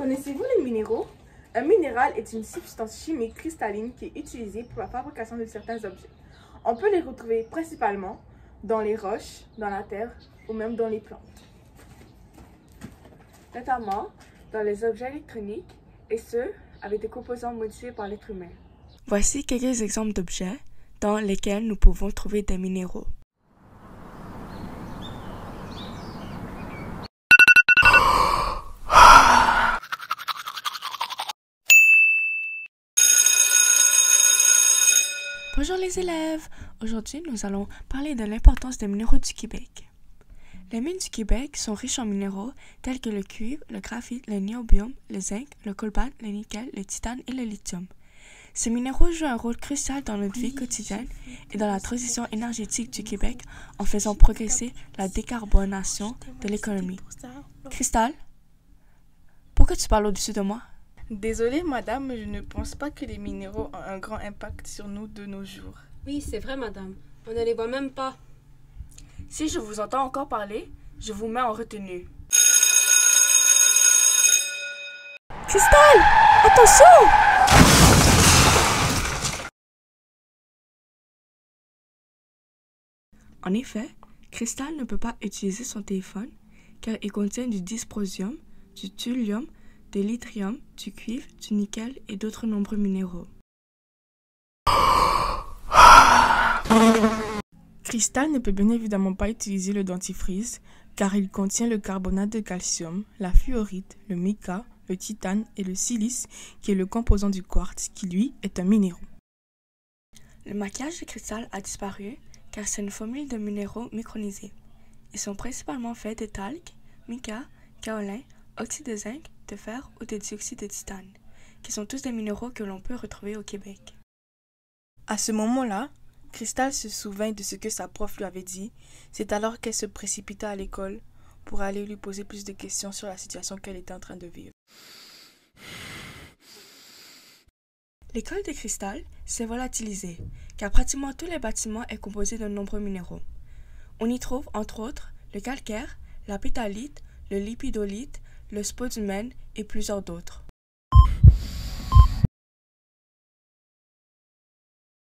Connaissez-vous les minéraux? Un minéral est une substance chimique cristalline qui est utilisée pour la fabrication de certains objets. On peut les retrouver principalement dans les roches, dans la terre ou même dans les plantes. Notamment dans les objets électroniques et ceux avec des composants modifiés par l'être humain. Voici quelques exemples d'objets dans lesquels nous pouvons trouver des minéraux. Bonjour les élèves! Aujourd'hui, nous allons parler de l'importance des minéraux du Québec. Les mines du Québec sont riches en minéraux tels que le cuivre, le graphite, le niobium, le zinc, le coltan, le nickel, le titane et le lithium. Ces minéraux jouent un rôle crucial dans notre vie quotidienne et dans la transition énergétique du Québec en faisant progresser la décarbonation de l'économie. Cristal, pourquoi tu parles au-dessus de moi? Désolée madame, je ne pense pas que les minéraux ont un grand impact sur nous de nos jours. Oui, c'est vrai madame. On ne les voit même pas. Si je vous entends encore parler, je vous mets en retenue. Cristal! Attention! En effet, Cristal ne peut pas utiliser son téléphone car il contient du dysprosium, du thulium, de l'yttrium, du cuivre, du nickel et d'autres nombreux minéraux. Cristal ne peut bien évidemment pas utiliser le dentifrice car il contient le carbonate de calcium, la fluorite, le mica, le titane et le silice qui est le composant du quartz qui lui est un minéral. Le maquillage de cristal a disparu car c'est une formule de minéraux micronisés. Ils sont principalement faits de talc, mica, kaolin, oxyde de zinc, de fer ou de dioxyde de titane, qui sont tous des minéraux que l'on peut retrouver au Québec. À ce moment-là, Cristal se souvint de ce que sa prof lui avait dit. C'est alors qu'elle se précipita à l'école pour aller lui poser plus de questions sur la situation qu'elle était en train de vivre. L'école de Cristal s'est volatilisée, car pratiquement tous les bâtiments est composé de nombreux minéraux. On y trouve, entre autres, le calcaire, la pétalite, le lipidolite, le spodumène et plusieurs d'autres.